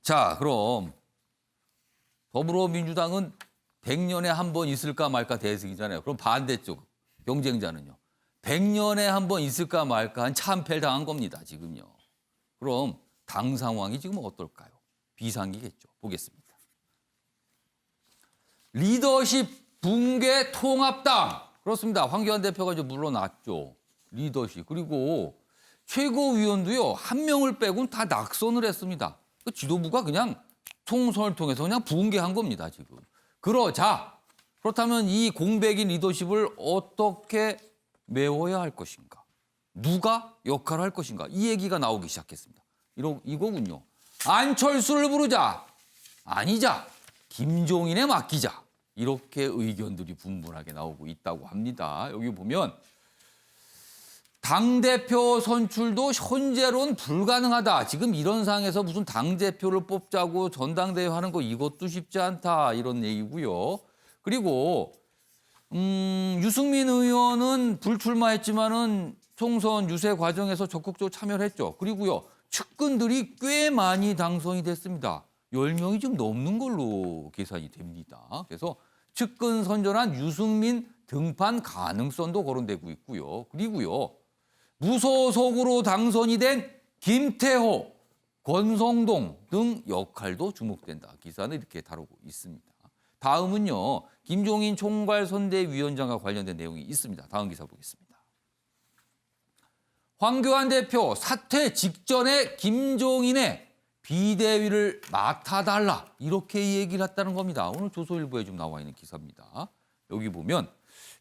자, 그럼 더불어민주당은 100년에 한 번 있을까 말까 대승이잖아요. 그럼 반대쪽 경쟁자는요. 100년에 한 번 있을까 말까 한 참패를 당한 겁니다. 지금요. 그럼 당 상황이 지금 어떨까요? 비상이겠죠. 보겠습니다. 리더십 붕괴 통합당. 그렇습니다. 황교안 대표가 이제 물러났죠. 리더십. 그리고 최고위원도요. 한 명을 빼고는 다 낙선을 했습니다. 그 지도부가 그냥 총선을 통해서 그냥 붕괴한 겁니다. 지금. 그렇다면 이 공백인 리더십을 어떻게 메워야 할 것인가? 누가 역할을 할 것인가? 이 얘기가 나오기 시작했습니다. 이거군요. 안철수를 부르자. 아니자. 김종인에 맡기자. 이렇게 의견들이 분분하게 나오고 있다고 합니다. 여기 보면 당대표 선출도 현재로는 불가능하다. 지금 이런 상황에서 무슨 당대표를 뽑자고 전당대회 하는 거 이것도 쉽지 않다. 이런 얘기고요. 그리고 유승민 의원은 불출마했지만은 총선 유세 과정에서 적극적으로 참여를 했죠. 그리고요. 측근들이 꽤 많이 당선이 됐습니다. 10명이 좀 넘는 걸로 계산이 됩니다. 그래서 측근 선전한 유승민 등판 가능성도 거론되고 있고요. 그리고요. 무소속으로 당선이 된 김태호, 권성동 등 역할도 주목된다. 기사는 이렇게 다루고 있습니다. 다음은요. 김종인 총괄선대위원장과 관련된 내용이 있습니다. 다음 기사 보겠습니다. 황교안 대표 사퇴 직전에 김종인의 비대위를 맡아달라. 이렇게 얘기를 했다는 겁니다. 오늘 조선일보에 좀 나와 있는 기사입니다. 여기 보면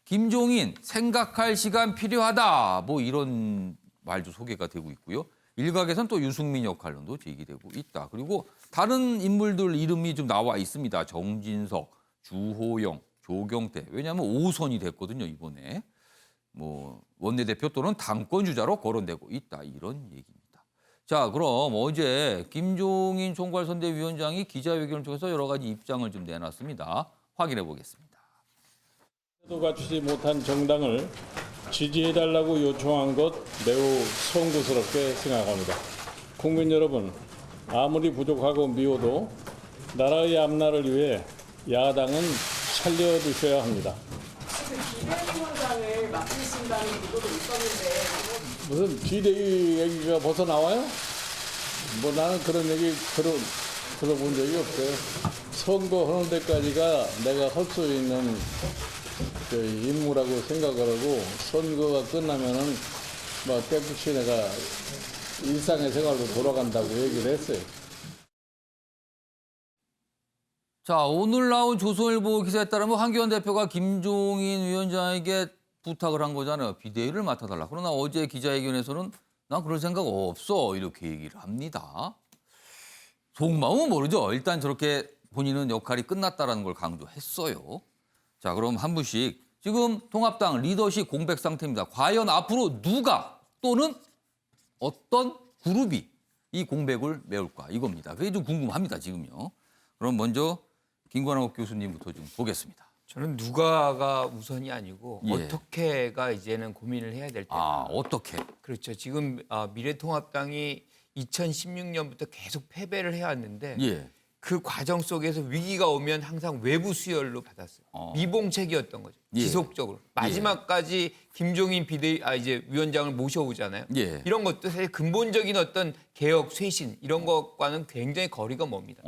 김종인 생각할 시간 필요하다. 뭐 이런 말도 소개가 되고 있고요. 일각에서는 또 유승민 역할론도 제기되고 있다. 그리고 다른 인물들 이름이 좀 나와 있습니다. 정진석, 주호영, 조경태. 왜냐하면 5선이 됐거든요. 이번에. 뭐 원내대표 또는 당권 주자로 거론되고 있다. 이런 얘기입니다. 자, 그럼 어제 김종인 총괄선대위원장이 기자회견을 통해서 여러 가지 입장을 좀 내놨습니다. 확인해 보겠습니다. 도 갖추지 못한 정당을 지지해달라고 요청한 것 매우 송구스럽게 생각합니다. 국민 여러분, 아무리 부족하고 미워도 나라의 앞날을 위해 야당은 살려두셔야 합니다. 비대위원장을 맡으신다는 보도도 있었는데 무슨 비대위 얘기가 벌써 나와요? 뭐 나는 그런 얘기 들어본 적이 없어요. 선거하는 데까지가 내가 할 수 있는 임무라고 생각을 하고 선거가 끝나면은 뭐 깨끗이 내가 일상의 생활로 돌아간다고 얘기를 했어요. 자, 오늘 나온 조선일보 기사에 따르면 황교안 대표가 김종인 위원장에게 부탁을 한 거잖아요. 비대위를 맡아달라. 그러나 어제 기자회견에서는 난 그럴 생각 없어. 이렇게 얘기를 합니다. 속마음은 모르죠. 일단 저렇게 본인은 역할이 끝났다는 걸 강조했어요. 자, 그럼 한 분씩 지금 통합당 리더십 공백 상태입니다. 과연 앞으로 누가 또는 어떤 그룹이 이 공백을 메울까 이겁니다. 그게 좀 궁금합니다. 지금요. 그럼 먼저 김관옥 교수님부터 좀 보겠습니다. 저는 누가가 우선이 아니고 예. 어떻게가 이제는 고민을 해야 될 때다. 어떻게? 그렇죠. 지금 미래통합당이 2016년부터 계속 패배를 해왔는데 예. 그 과정 속에서 위기가 오면 항상 외부 수혈로 받았어요. 미봉책이었던 거죠. 예. 지속적으로. 마지막까지 김종인 이제 위원장을 모셔오잖아요. 예. 이런 것도 사실 근본적인 어떤 개혁, 쇄신 이런 것과는 굉장히 거리가 멉니다.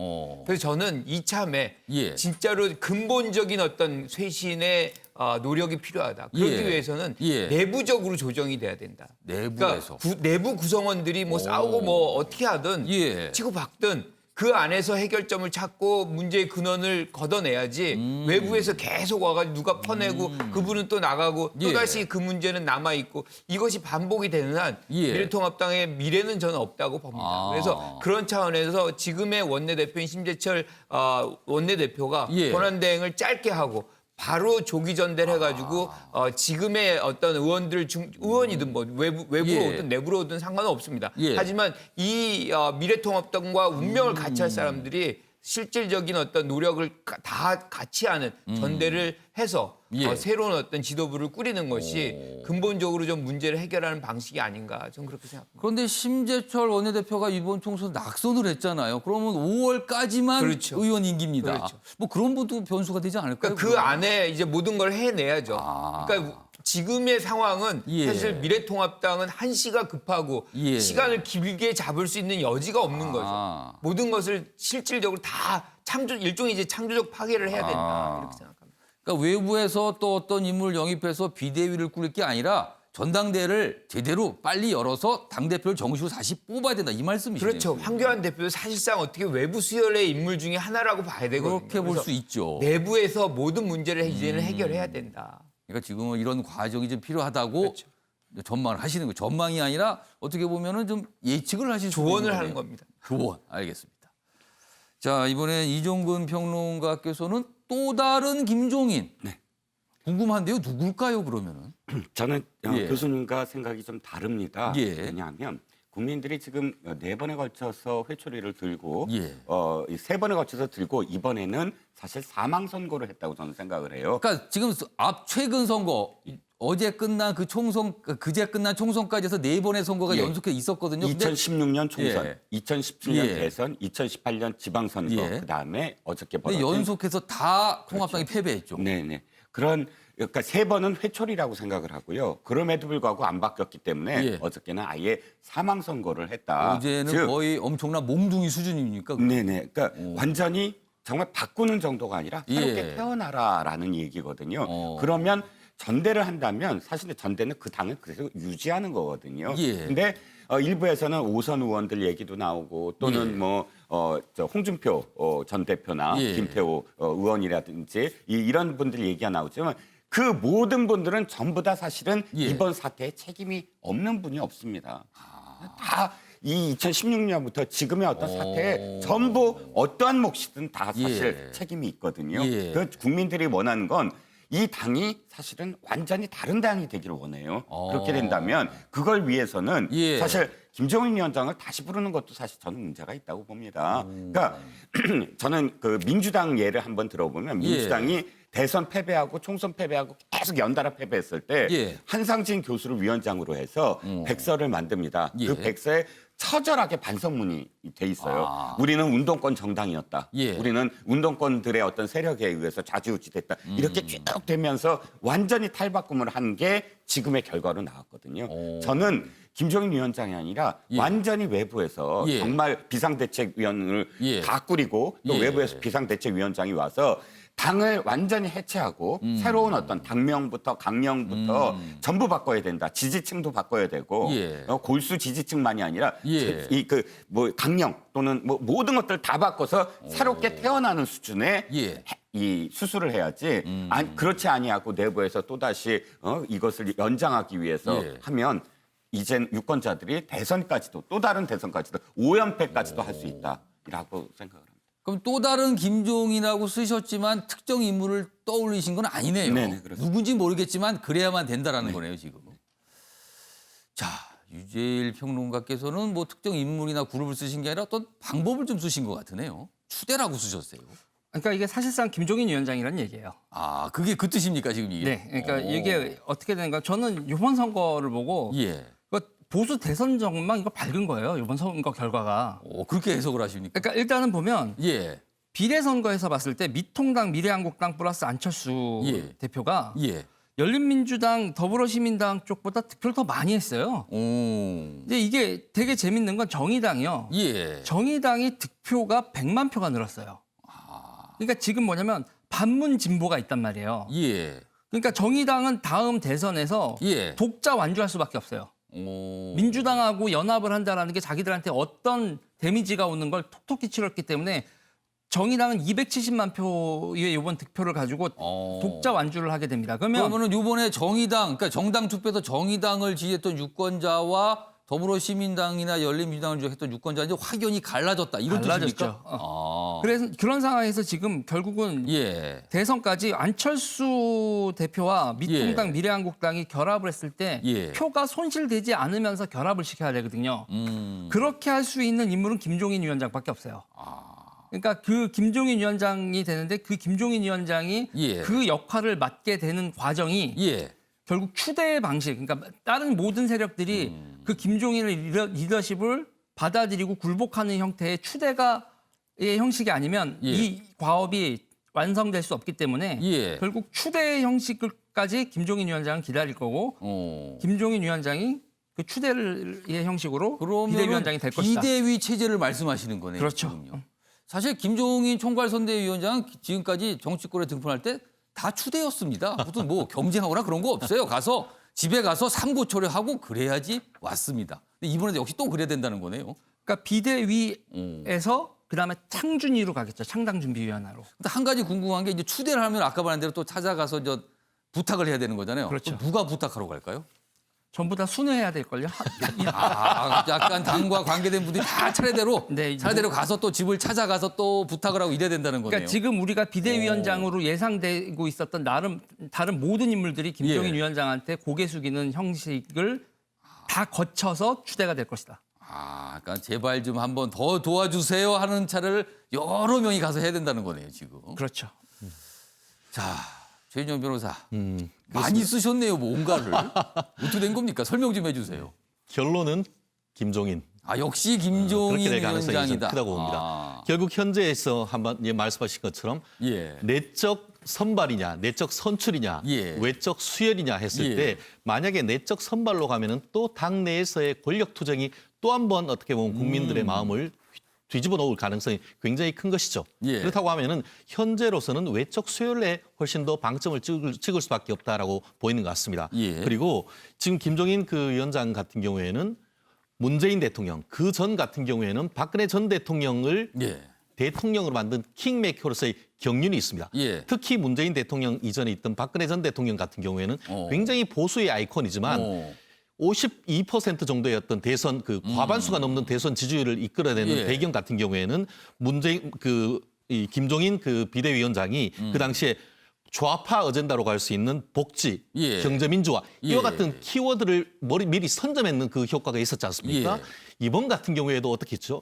그래서 저는 이참에 예. 진짜로 근본적인 어떤 쇄신의 노력이 필요하다. 그러기 예. 위해서는 예. 내부적으로 조정이 돼야 된다. 내부에서. 그러니까 내부 구성원들이 뭐 싸우고 뭐 어떻게 하든 예. 치고받든 그 안에서 해결점을 찾고 문제의 근원을 걷어내야지 외부에서 계속 와가지고 누가 퍼내고 그분은 또 나가고 예. 또다시 그 문제는 남아있고 이것이 반복이 되는 한 예. 미래통합당의 미래는 저는 없다고 봅니다. 그래서 그런 차원에서 지금의 원내대표인 심재철 원내대표가 예. 권한대행을 짧게 하고 바로 조기 전대를 해가지고 지금의 어떤 의원이든 뭐 외부로 예. 오든 내부로 오든 상관은 없습니다. 예. 하지만 이 미래통합당과 운명을 같이 할 사람들이 실질적인 어떤 노력을 다 같이 하는 전대를 해서 예. 새로운 어떤 지도부를 꾸리는 것이 근본적으로 좀 문제를 해결하는 방식이 아닌가 저는 그렇게 생각합니다. 그런데 심재철 원내대표가 이번 총선 낙선을 했잖아요. 그러면 5월까지만 그렇죠. 의원 임기입니다. 그렇죠. 뭐 그런 것도 변수가 되지 않을까요? 그러니까 그 안에 이제 모든 걸 해내야죠. 아. 그러니까 지금의 상황은 예. 사실 미래통합당은 한시가 급하고 예. 시간을 길게 잡을 수 있는 여지가 없는 아. 거죠. 모든 것을 실질적으로 다 일종의 이제 창조적 파괴를 해야 된다 이렇게 생각합니다. 그러니까 외부에서 또 어떤 인물을 영입해서 비대위를 꾸릴 게 아니라 전당대회를 제대로 빨리 열어서 당대표를 정식으로 다시 뽑아야 된다. 이 말씀이시네요. 그렇죠. 황교안 대표도 사실상 어떻게 외부 수혈의 인물 중에 하나라고 봐야 되거든요. 그렇게 볼 그래서 수 있죠. 내부에서 모든 문제를 이제는 해결해야 된다. 그러니까 지금은 이런 과정이 좀 필요하다고 그렇죠. 전망을 하시는 거예요. 전망이 아니라 어떻게 보면은 좀 예측을 하실 수 있는 조언을 거네요. 하는 겁니다. 조언. 알겠습니다. 자, 이번엔 이종근 평론가께서는 또 다른 김종인. 네. 궁금한데요. 누굴까요, 그러면은? 저는 예. 교수님과 생각이 좀 다릅니다. 예. 왜냐하면 국민들이 지금 4번에 걸쳐서 회초리를 들고 예. 이 3번에 걸쳐서 들고 이번에는 사실 사망 선고를 했다고 저는 생각을 해요. 그러니까 지금 최근 선거 어제 끝난 그 총선 그제 끝난 총선까지 해서 4번의 선거가 예. 연속해 있었거든요. 근데 2016년 총선, 예. 2017년 예. 대선, 2018년 지방선거, 예. 그다음에 어저께 근데 벌어진 연속해서 다 통합당이 패배했죠. 네네. 그러니까 3번은 회초리라고 생각을 하고요. 그럼에도 불구하고 안 바뀌었기 때문에 예. 어저께는 아예 사망 선고를 했다. 어제는 즉, 거의 엄청난 몽둥이 수준입니까? 그럼? 네네. 그러니까 완전히 정말 바꾸는 정도가 아니라 새롭게 예. 태어나라라는 얘기거든요. 어. 그러면 전대를 한다면 사실 전대는 그 당을 그래서 유지하는 거거든요. 예. 근데 일부에서는 오선 의원들 얘기도 나오고 또는 예. 저 홍준표 전 대표나 예. 김태호 의원이라든지 이런 분들 얘기가 나오지만 그 모든 분들은 전부 다 사실은 예. 이번 사태에 책임이 없는 분이 없습니다. 다 이 2016년부터 지금의 어떤 사태에 전부 어떠한 몫이든 다 사실 예. 책임이 있거든요. 예. 그 국민들이 원하는 건 이 당이 사실은 완전히 다른 당이 되기를 원해요. 그렇게 된다면 그걸 위해서는 예. 사실 김종인 위원장을 다시 부르는 것도 사실 저는 문제가 있다고 봅니다. 그러니까 저는 그 민주당 예를 한번 들어보면 민주당이 대선 패배하고 총선 패배하고 계속 연달아 패배했을 때 예. 한상진 교수를 위원장으로 해서 백서를 만듭니다. 예. 그 백서에 처절하게 반성문이 돼 있어요. 아. 우리는 운동권 정당이었다. 예. 우리는 운동권들의 어떤 세력에 의해서 좌지우지됐다. 이렇게 쭉 되면서 완전히 탈바꿈을 한 게 지금의 결과로 나왔거든요. 저는 김종인 위원장이 아니라 예. 완전히 외부에서 예. 정말 비상대책위원을 예. 다 꾸리고 또 예. 외부에서 비상대책위원장이 와서 당을 완전히 해체하고 새로운 어떤 당명부터 강령부터 전부 바꿔야 된다. 지지층도 바꿔야 되고 예. 골수 지지층만이 아니라 예. 이 그 뭐 강령 또는 뭐 모든 것들 다 바꿔서 새롭게 태어나는 수준의 예. 이 수술을 해야지. 그렇지 아니하고 내부에서 또 다시 이것을 연장하기 위해서 예. 하면 이젠 유권자들이 대선까지도 또 다른 대선까지도 5연패까지도 할 수 있다라고 생각을 합니다. 그럼 또 다른 김종인이라고 쓰셨지만 특정 인물을 떠올리신 건 아니네요. 네네, 그렇습니다. 누군지 모르겠지만 그래야만 된다라는 거네요, 지금. 자, 유재일 평론가께서는 뭐 특정 인물이나 그룹을 쓰신 게 아니라 어떤 방법을 좀 쓰신 것 같으네요. 추대라고 쓰셨어요. 그러니까 이게 사실상 김종인 위원장이라는 얘기예요. 아, 그게 그 뜻입니까, 지금 이게? 네, 그러니까 오. 이게 어떻게 되는가? 저는 이번 선거를 보고 예. 이거 보수 대선 전망 이거 밝은 거예요. 이번 선거 결과가. 그렇게 해석을 하십니까? 그러니까 일단은 보면 예. 비례선거에서 봤을 때 미통당, 미래한국당 플러스 안철수 예. 대표가 예. 열린민주당, 더불어시민당 쪽보다 득표를 더 많이 했어요. 오. 근데 이게 되게 재밌는 건 정의당이요. 예. 정의당이 득표가 100만 표가 늘었어요. 그러니까 지금 뭐냐면 반문 진보가 있단 말이에요. 예. 그러니까 정의당은 다음 대선에서 예. 독자 완주할 수밖에 없어요. 오. 민주당하고 연합을 한다라는 게 자기들한테 어떤 데미지가 오는 걸 톡톡히 치렀기 때문에 정의당은 270만 표의 이번 득표를 가지고 독자 완주를 하게 됩니다. 그러면은 이번에 정의당, 그러니까 정당 투표에서 정의당을 지지했던 유권자와 더불어시민당이나 열린민주당을 지지했던 유권자는 이제 확연히 갈라졌다. 이런 갈라졌죠. 뜻입니까? 아. 그래서 그런 상황에서 지금 결국은 예. 대선까지 안철수 대표와 미통당, 예. 미래한국당이 결합을 했을 때 예. 표가 손실되지 않으면서 결합을 시켜야 되거든요. 그렇게 할 수 있는 인물은 김종인 위원장밖에 없어요. 그러니까 그 김종인 위원장이 되는데 그 김종인 위원장이 예. 그 역할을 맡게 되는 과정이 예. 결국 추대의 방식, 그러니까 다른 모든 세력들이 그 김종인의 리더십을 받아들이고 굴복하는 형태의 추대가의 형식이 아니면 예. 이 과업이 완성될 수 없기 때문에 예. 결국 추대의 형식까지 김종인 위원장은 기다릴 거고 김종인 위원장이 그 추대의 형식으로 비대위원장이 될 것이다. 비대위 체제를 말씀하시는 거네요. 그렇죠. 지금요. 사실 김종인 총괄선대위원장은 지금까지 정치권에 등판할 때 다 추대였습니다. 무슨 뭐 경쟁하거나 그런 거 없어요. 가서 집에 가서 삼고초려하고 그래야지 왔습니다. 근데 이번에 역시 또 그래야 된다는 거네요. 그러니까 비대위에서 그다음에 창준위로 가겠죠. 창당준비위원회로. 근데 한 가지 궁금한 게 이제 추대를 하면 아까 말한 대로 또 찾아가서 부탁을 해야 되는 거잖아요. 그렇죠. 그럼 누가 부탁하러 갈까요? 전부 다 순회해야 될걸요. 약간 당과 관계된 분들이 다 차례대로 네, 차례대로 가서 또 집을 찾아가서 또 부탁을 하고 이래야 된다는 거네요. 그러니까 지금 우리가 비대위원장으로 예상되고 있었던 다른 모든 인물들이 김종인 예. 위원장한테 고개 숙이는 형식을 다 거쳐서 추대가 될 것이다. 그러니까 제발 좀 한번 더 도와주세요 하는 차를 여러 명이 가서 해야 된다는 거네요, 지금. 그렇죠. 자, 최인영 변호사. 많이 쓰셨네요, 뭔가를. 어떻게 된 겁니까? 설명 좀 해주세요. 결론은 김종인. 역시 김종인 그렇게 될 가능성이 좀 위원장이다. 크다고 봅니다. 결국 현재에서 한번 말씀하신 것처럼 예. 내적 선발이냐, 내적 선출이냐, 예. 외적 수혈이냐 했을 예. 때 만약에 내적 선발로 가면은 또 당내에서의 권력 투쟁이 또 한 번 어떻게 보면 국민들의 마음을 뒤집어 놓을 가능성이 굉장히 큰 것이죠. 예. 그렇다고 하면은 현재로서는 외적 수혈에 훨씬 더 방점을 찍을 수밖에 없다라고 보이는 것 같습니다. 예. 그리고 지금 김종인 그 위원장 같은 경우에는 문재인 대통령, 그 전 같은 경우에는 박근혜 전 대통령을 예. 대통령으로 만든 킹메이커로서의 경륜이 있습니다. 예. 특히 문재인 대통령 이전에 있던 박근혜 전 대통령 같은 경우에는 굉장히 보수의 아이콘이지만 52% 정도의 어떤 대선 그 과반수가 넘는 대선 지지율을 이끌어내는 예. 배경 같은 경우에는 문재인 이 김종인 그 비대위원장이 그 당시에 좌파 어젠다로 갈 수 있는 복지, 예. 경제민주화 이와 예. 같은 키워드를 미리 선점했는 그 효과가 있었지 않습니까? 예. 이번 같은 경우에도 어떻게 했죠?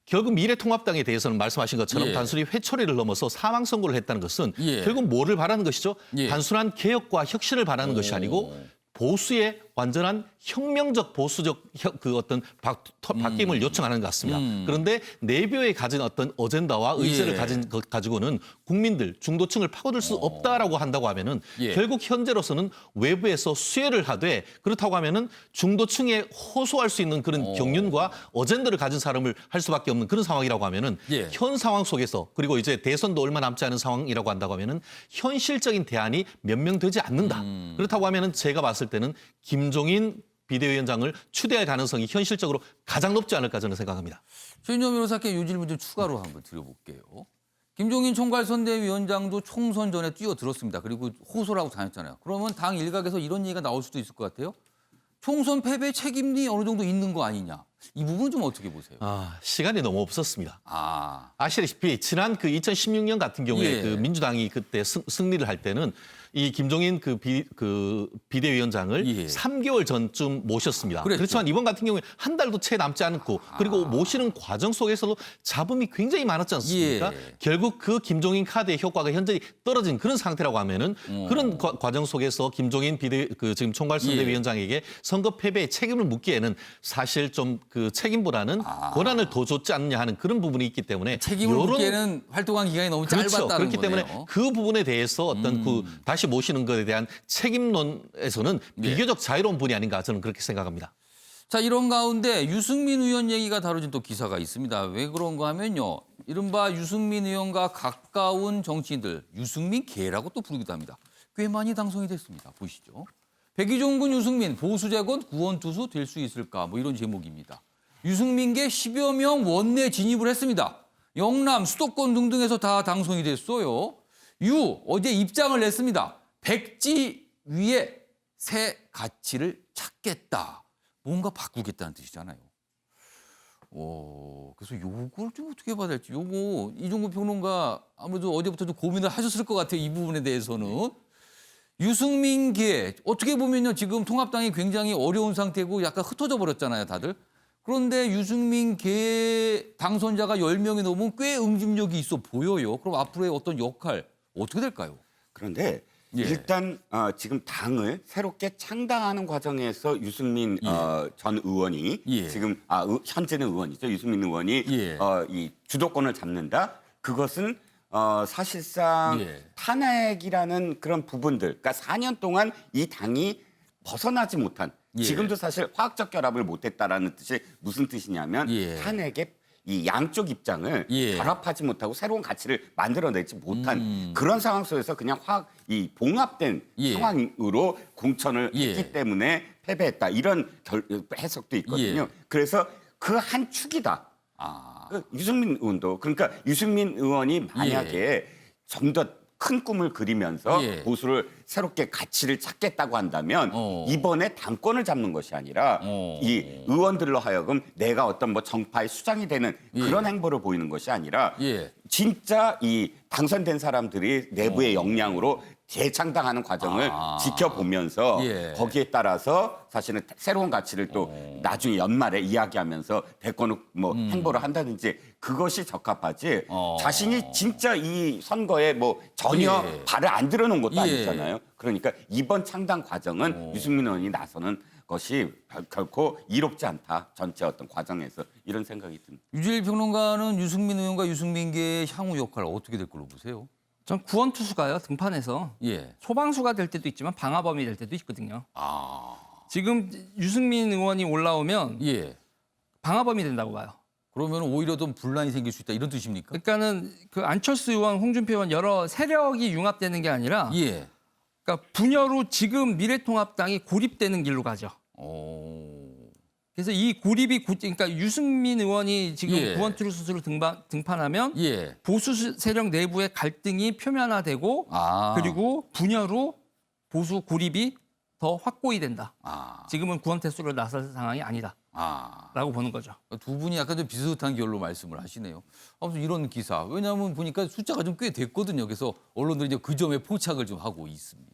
결국 미래통합당에 대해서는 말씀하신 것처럼 예. 단순히 회초리를 넘어서 사망 선고를 했다는 것은 예. 결국 뭐를 바라는 것이죠? 예. 단순한 개혁과 혁신을 바라는 것이 아니고 보수의 완전한 혁명적 보수적 그 어떤 바뀜을 요청하는 것 같습니다. 그런데 내부에 가진 어떤 어젠다와 의제를 예. 가진 것 가지고는 국민들 중도층을 파고들 수 없다라고 한다고 하면은 예. 결국 현재로서는 외부에서 수혜를 하되 그렇다고 하면은 중도층에 호소할 수 있는 그런 경륜과 어젠다를 가진 사람을 할 수밖에 없는 그런 상황이라고 하면은 예. 현 상황 속에서 그리고 이제 대선도 얼마 남지 않은 상황이라고 한다고 하면은 현실적인 대안이 몇명되지 않는다. 그렇다고 하면은 제가 봤을 때는 김종인 비대위원장을 추대할 가능성이 현실적으로 가장 높지 않을까 저는 생각합니다. 최인영 변호사께 요 질문 좀 추가로 한번 드려볼게요. 김종인 총괄선대위원장도 총선 전에 뛰어들었습니다. 그리고 호소를 하고 다녔잖아요. 그러면 당 일각에서 이런 얘기가 나올 수도 있을 것 같아요. 총선 패배 책임이 어느 정도 있는 거 아니냐. 이 부분 좀 어떻게 보세요? 시간이 너무 없었습니다. 아, 아시다시피 지난 그 2016년 같은 경우에 예. 그 민주당이 그때 승리를 할 때는 이 김종인 그 비대위원장을 예. 3개월 전쯤 모셨습니다. 그랬죠. 그렇지만 이번 같은 경우에 한 달도 채 남지 않고 그리고 모시는 과정 속에서도 잡음이 굉장히 많았지 않습니까? 예. 결국 그 김종인 카드의 효과가 현저히 떨어진 그런 상태라고 하면은 그런 과정 속에서 김종인 지금 총괄선대위원장에게 선거 패배의 책임을 묻기에는 사실 좀 그 책임보다는 권한을 더 줬지 않느냐 하는 그런 부분이 있기 때문에 책임을 요런- 묻기에는 활동한 기간이 너무 그렇죠. 짧았다는 그렇기 거네요. 때문에 그 부분에 대해서 어떤 그 다시 모시는 것에 대한 책임론에서는 비교적 자유로운 분이 아닌가 저는 그렇게 생각합니다. 자, 이런 가운데 유승민 의원 얘기가 다뤄진 또 기사가 있습니다. 왜 그런가 하면요. 이른바 유승민 의원과 가까운 정치인들, 유승민계라고 또 부르기도 합니다. 꽤 많이 당선이 됐습니다. 보시죠. 백의종군 유승민 보수재건 구원투수 될 수 있을까? 뭐 이런 제목입니다. 유승민계 10여 명 원내 진입을 했습니다. 영남, 수도권 등등에서 다 당선이 됐어요. 어제 입장을 냈습니다. 백지 위에 새 가치를 찾겠다. 뭔가 바꾸겠다는 뜻이잖아요. 그래서 요걸 좀 어떻게 봐야 될지. 요거 이종구 평론가 아무래도 어제부터 좀 고민을 하셨을 것 같아요. 이 부분에 대해서는. 유승민계 어떻게 보면요. 지금 통합당이 굉장히 어려운 상태고 약간 흩어져 버렸잖아요. 다들. 그런데 유승민 개 당선자가 10명이 넘으면 꽤 응집력이 있어 보여요. 그럼 앞으로의 어떤 역할 어떻게 될까요? 그런데 예. 일단 지금 당을 새롭게 창당하는 과정에서 유승민 전 의원이 예. 지금 현재는 의원이죠. 유승민 의원이 예. 이 주도권을 잡는다. 그것은 사실상 예. 탄핵이라는 그런 부분들, 그러니까 4년 동안 이 당이 벗어나지 못한 예. 지금도 사실 화학적 결합을 못했다라는 뜻이 무슨 뜻이냐면 예. 탄핵의 이 양쪽 입장을 예. 결합하지 못하고 새로운 가치를 만들어내지 못한 그런 상황 속에서 그냥 이 봉합된 예. 상황으로 공천을 예. 했기 때문에 패배했다 이런 해석도 있거든요. 예. 그래서 그 한 축이다. 아, 그 유승민 의원도 그러니까 유승민 의원이 만약에 좀 더 큰 꿈을 그리면서 예. 보수를 새롭게 가치를 찾겠다고 한다면 이번에 당권을 잡는 것이 아니라 이 의원들로 하여금 내가 어떤 뭐 정파의 수장이 되는 그런 행보를 보이는 것이 아니라 예. 진짜 이 당선된 사람들이 내부의 역량으로 재창당하는 과정을 지켜보면서 예. 거기에 따라서 사실은 새로운 가치를 또 나중에 연말에 이야기하면서 대권을 뭐 행보를 한다든지 그것이 적합하지 자신이 진짜 이 선거에 뭐 전혀 예. 발을 안 들어놓은 것도 예. 아니잖아요. 그러니까 이번 창당 과정은 유승민 의원이 나서는 것이 결코 이롭지 않다. 전체 어떤 과정에서 이런 생각이 듭니다. 유지일 평론가는 유승민 의원과 유승민계의 향후 역할 어떻게 될 걸로 보세요? 전 구원 투수가요 등판해서 예. 소방수가 될 때도 있지만 방화범이 될 때도 있거든요. 아, 지금 유승민 의원이 올라오면 예. 방화범이 된다고 봐요. 그러면 오히려 좀 분란이 생길 수 있다 이런 뜻입니까? 그러니까는 그 안철수 의원, 홍준표 의원 여러 세력이 융합되는 게 아니라 예. 그러니까 분열로 지금 미래통합당이 고립되는 길로 가죠. 그래서 이 고립이 그러니까 유승민 의원이 지금 예. 구원투수 수로 등판하면 예. 보수 세력 내부의 갈등이 표면화되고 아. 그리고 분열로 보수 고립이 더 확고히 된다. 아. 지금은 구원태수로 나설 상황이 아니다라고 아. 보는 거죠. 두 분이 약간 좀 비슷한 결로 말씀을 하시네요. 아무튼 이런 기사. 왜냐하면 보니까 숫자가 좀 꽤 됐거든요. 그래서 언론들이 이제 그 점에 포착을 좀 하고 있습니다.